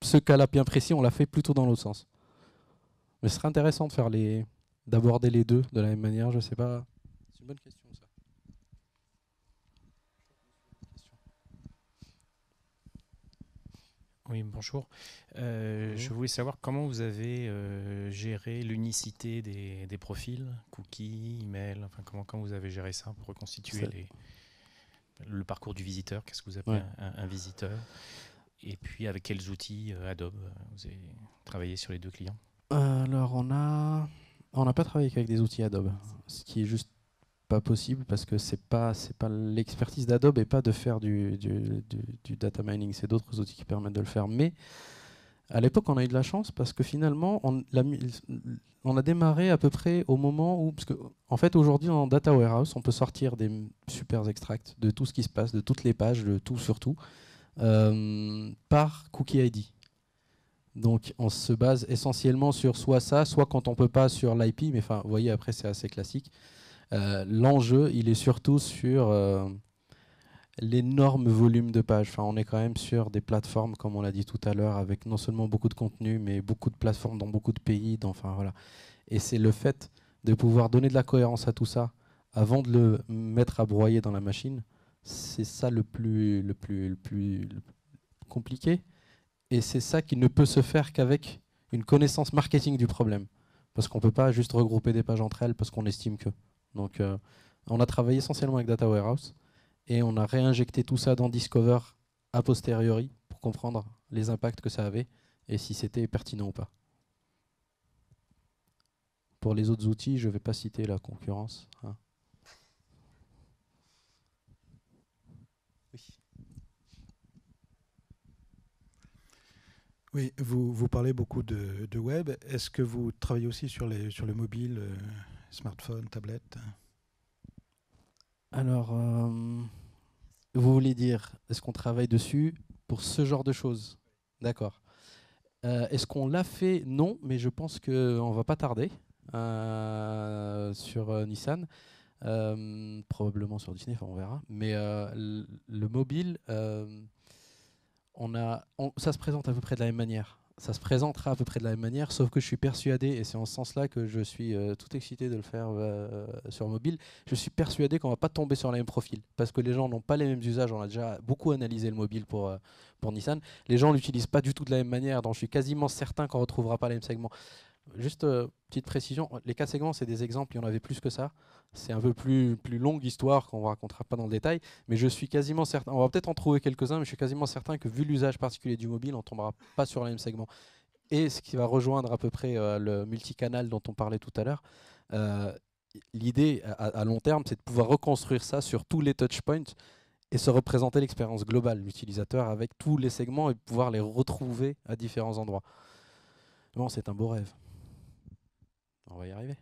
ce cas-là bien précis, on l'a fait plutôt dans l'autre sens. Mais ce serait intéressant d'aborder les deux de la même manière, je sais pas. C'est une bonne question ça. Oui, bonjour. Je voulais savoir comment vous avez géré l'unicité des profils, cookies, email, enfin comment vous avez géré ça pour reconstituer les... Le parcours du visiteur, qu'est-ce que vous appelez Ouais. un visiteur? Et puis avec quels outils Adobe vous avez travaillé sur les 2 clients? Alors, on n'a pas travaillé qu'avec des outils Adobe, ce qui est juste pas possible parce que c'est pas l'expertise d'Adobe et pas de faire du data mining. C'est d'autres outils qui permettent de le faire. Mais à l'époque, on a eu de la chance parce que finalement, on a démarré à peu près au moment où, parce que en fait, aujourd'hui, en data warehouse, on peut sortir des super extracts de tout ce qui se passe, de toutes les pages, de tout sur tout, par Cookie ID. Donc on se base essentiellement sur soit ça, soit quand on peut pas sur l'IP, mais enfin, vous voyez, après c'est assez classique. L'enjeu, il est surtout sur l'énorme volume de pages. Enfin, on est quand même sur des plateformes, comme on l'a dit tout à l'heure, avec non seulement beaucoup de contenu, mais beaucoup de plateformes dans beaucoup de pays. Enfin, voilà. Et c'est le fait de pouvoir donner de la cohérence à tout ça avant de le mettre à broyer dans la machine. C'est ça le plus compliqué. Et c'est ça qui ne peut se faire qu'avec une connaissance marketing du problème. Parce qu'on ne peut pas juste regrouper des pages entre elles parce qu'on estime que. Donc on a travaillé essentiellement avec Data Warehouse et on a réinjecté tout ça dans Discover a posteriori pour comprendre les impacts que ça avait et si c'était pertinent ou pas. Pour les autres outils, je ne vais pas citer la concurrence. Hein. Oui. Oui, vous parlez beaucoup de web. Est-ce que vous travaillez aussi sur le mobile, smartphone, tablette? Alors, vous voulez dire, est-ce qu'on travaille dessus pour ce genre de choses? D'accord. Est-ce qu'on l'a fait? Non, mais je pense qu'on ne va pas tarder sur Nissan. Probablement sur Disney, on verra. Mais le mobile, ça se présente à peu près de la même manière. Ça se présentera à peu près de la même manière, sauf que je suis persuadé, et c'est en ce sens-là que je suis tout excité de le faire sur mobile, je suis persuadé qu'on ne va pas tomber sur le même profil, parce que les gens n'ont pas les mêmes usages. On a déjà beaucoup analysé le mobile pour Nissan. Les gens ne l'utilisent pas du tout de la même manière, donc je suis quasiment certain qu'on ne retrouvera pas les mêmes segments. Juste petite précision, les 4 segments, c'est des exemples, il y en avait plus que ça. C'est un peu plus longue histoire qu'on ne racontera pas dans le détail, mais je suis quasiment certain, on va peut-être en trouver quelques-uns, mais je suis quasiment certain que vu l'usage particulier du mobile, on ne tombera pas sur le même segment. Et ce qui va rejoindre à peu près le multicanal dont on parlait tout à l'heure, l'idée à long terme, c'est de pouvoir reconstruire ça sur tous les touchpoints et se représenter l'expérience globale de l'utilisateur avec tous les segments et pouvoir les retrouver à différents endroits. Bon, c'est un beau rêve. On va y arriver.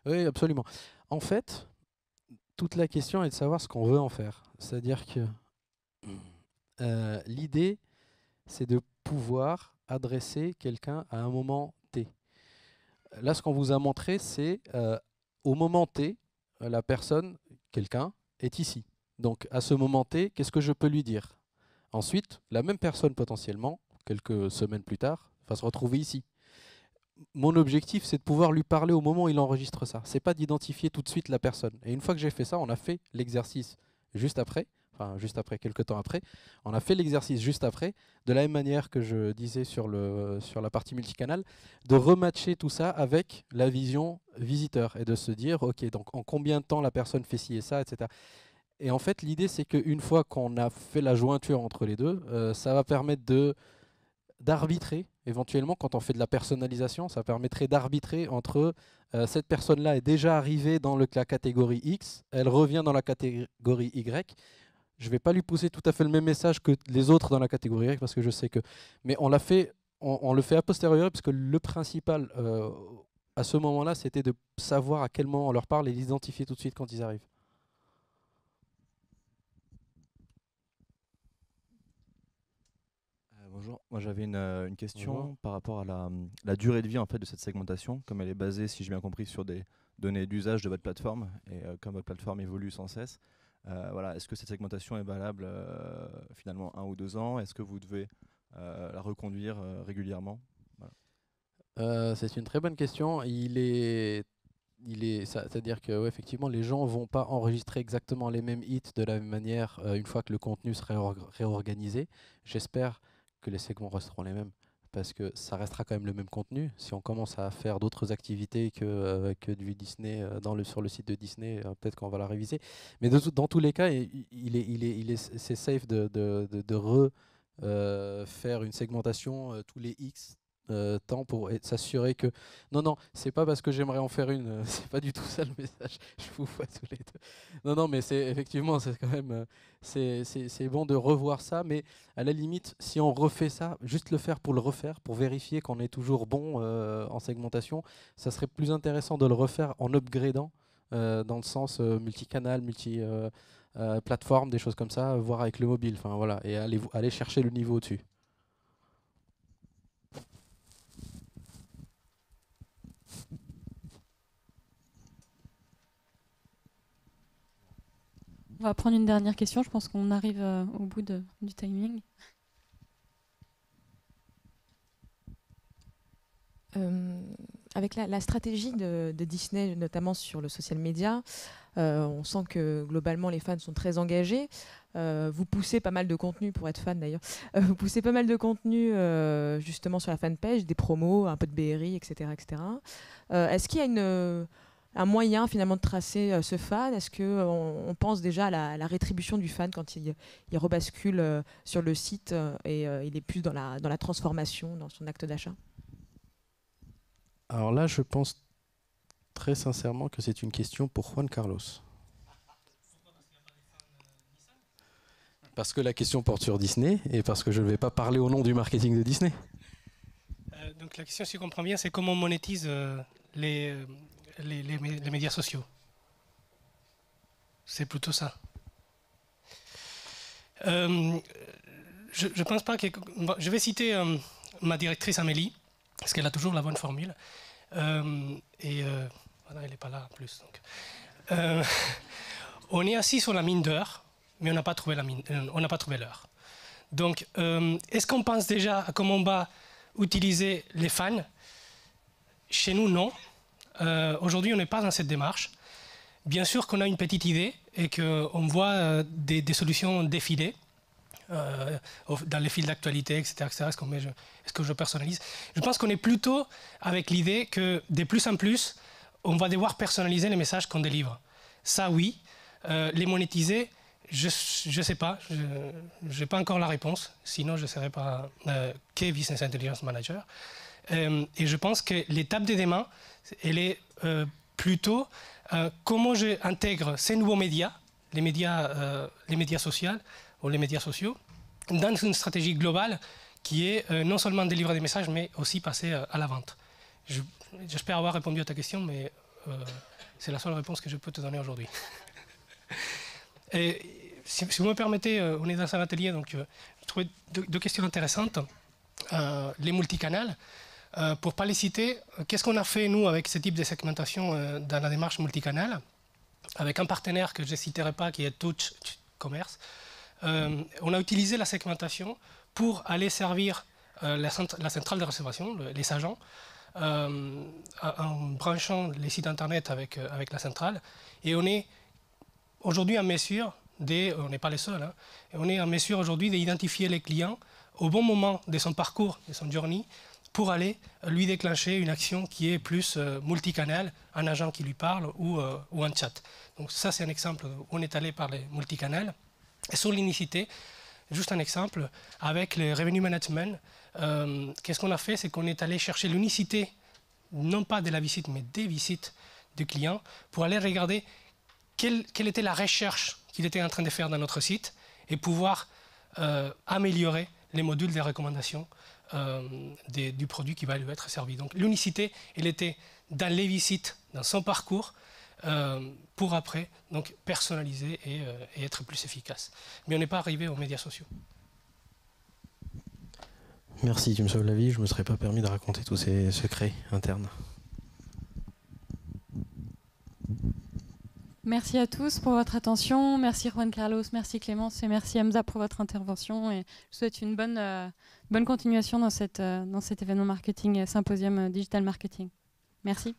Oui, absolument. En fait, toute la question est de savoir ce qu'on veut en faire. C'est-à-dire que l'idée, c'est de pouvoir adresser quelqu'un à un moment T. Là, ce qu'on vous a montré, c'est au moment T, la personne, quelqu'un, est ici. Donc, à ce moment T, qu'est-ce que je peux lui dire? Ensuite, la même personne, potentiellement, quelques semaines plus tard, va se retrouver ici. Mon objectif, c'est de pouvoir lui parler au moment où il enregistre ça. C'est pas d'identifier tout de suite la personne. Et une fois que j'ai fait ça, on a fait l'exercice juste après, enfin juste après, quelques temps après, on a fait l'exercice juste après, de la même manière que je disais sur la partie multicanal, de rematcher tout ça avec la vision visiteur et de se dire, ok, donc en combien de temps la personne fait ci et ça, etc. Et en fait, l'idée, c'est qu'une fois qu'on a fait la jointure entre les deux, ça va permettre d'arbitrer, éventuellement, quand on fait de la personnalisation, ça permettrait d'arbitrer entre cette personne-là est déjà arrivée dans la catégorie X, elle revient dans la catégorie Y. Je ne vais pas lui pousser tout à fait le même message que les autres dans la catégorie Y, parce que je sais que... Mais on le fait a posteriori, parce que le principal, à ce moment-là, c'était de savoir à quel moment on leur parle et l'identifier tout de suite quand ils arrivent. Bonjour, moi j'avais une question Bonjour. par rapport à la durée de vie en fait de cette segmentation, comme elle est basée, si j'ai bien compris, sur des données d'usage de votre plateforme, et comme votre plateforme évolue sans cesse, voilà, est-ce que cette segmentation est valable finalement 1 ou 2 ans? Est-ce que vous devez la reconduire régulièrement? Voilà. C'est une très bonne question. Il est c'est-à-dire que ouais, effectivement, les gens vont pas enregistrer exactement les mêmes hits de la même manière une fois que le contenu sera réorganisé. J'espère que les segments resteront les mêmes, parce que ça restera quand même le même contenu. Si on commence à faire d'autres activités que du Disney sur le site de Disney, peut-être qu'on va la réviser. Mais dans tous les cas, c'est safe de faire une segmentation tous les X temps pour s'assurer que non, c'est pas parce que j'aimerais en faire une, c'est pas du tout ça le message. Je vous vois tous les deux. Non, mais c'est effectivement, c'est quand même c'est bon de revoir ça, mais à la limite, si on refait ça, juste le faire pour le refaire, pour vérifier qu'on est toujours bon en segmentation, ça serait plus intéressant de le refaire en upgradant dans le sens multicanal, plateforme, des choses comme ça, voire avec le mobile, enfin voilà, et aller chercher le niveau au-dessus. On va prendre une dernière question. Je pense qu'on arrive au bout du timing. Avec la stratégie de Disney, notamment sur le social media, on sent que globalement les fans sont très engagés. Vous poussez pas mal de contenu, pour être fan d'ailleurs, vous poussez pas mal de contenu justement sur la fanpage, des promos, un peu de BRI, etc. etc. Est-ce qu'il y a un moyen finalement de tracer ce fan? Est-ce qu'on pense déjà à la rétribution du fan quand il rebascule sur le site et il est plus dans la transformation, dans son acte d'achat? Alors là, je pense très sincèrement que c'est une question pour Juan Carlos. Parce que la question porte sur Disney et parce que je ne vais pas parler au nom du marketing de Disney. Donc la question, si je comprends bien, c'est comment on monétise les médias sociaux. C'est plutôt ça. Je pense pas que... Je vais citer ma directrice Amélie, parce qu'elle a toujours la bonne formule. Voilà, elle n'est pas là en plus. Donc. On est assis sur la mine d'heures, mais on n'a pas trouvé l'heure. Donc, est-ce qu'on pense déjà à comment on va utiliser les fans? Chez nous, non. Aujourd'hui, on n'est pas dans cette démarche. Bien sûr qu'on a une petite idée et qu'on voit des solutions défiler dans les fils d'actualité, etc. Est-ce que je personnalise? Je pense qu'on est plutôt avec l'idée que de plus en plus, on va devoir personnaliser les messages qu'on délivre. Ça, oui. Les monétiser, je ne sais pas. Je n'ai pas encore la réponse. Sinon, je ne serais pas Business Intelligence Manager. Et je pense que l'étape de demain, elle est plutôt comment j'intègre ces nouveaux médias, les médias sociaux, ou les médias sociaux, dans une stratégie globale qui est non seulement délivrer des messages, mais aussi passer à la vente. J'espère avoir répondu à ta question, mais c'est la seule réponse que je peux te donner aujourd'hui. Si vous me permettez, on est dans un atelier, donc j'ai trouvé deux questions intéressantes. Les multicanals. Pour ne pas les citer, qu'est-ce qu'on a fait, nous, avec ce type de segmentation dans la démarche multicanal, avec un partenaire que je ne citerai pas, qui est Touch Commerce. On a utilisé la segmentation pour aller servir la centrale de réservation, les agents, en branchant les sites internet avec la centrale. Et on est aujourd'hui en mesure, on n'est pas les seuls, hein, on est en mesure aujourd'hui d'identifier les clients au bon moment de son parcours, de son journey, pour aller lui déclencher une action qui est plus multicanal, un agent qui lui parle ou un chat. Donc ça, c'est un exemple où on est allé par les multicanals. Et sur l'unicité, juste un exemple, avec le revenue management, qu'est-ce qu'on a fait? C'est qu'on est allé chercher l'unicité, non pas de la visite, mais des visites du client, pour aller regarder quelle était la recherche qu'il était en train de faire dans notre site et pouvoir améliorer les modules de recommandation du produit qui va lui être servi. Donc l'unicité, elle était dans les visites, dans son parcours, pour après donc, personnaliser et être plus efficace. Mais on n'est pas arrivé aux médias sociaux. Merci, tu me sauves la vie. Je ne me serais pas permis de raconter tous ces secrets internes. Merci à tous pour votre attention. Merci Juan Carlos, merci Clémence et merci Hamza pour votre intervention. Et je vous souhaite une bonne continuation dans cet événement marketing, symposium digital marketing. Merci.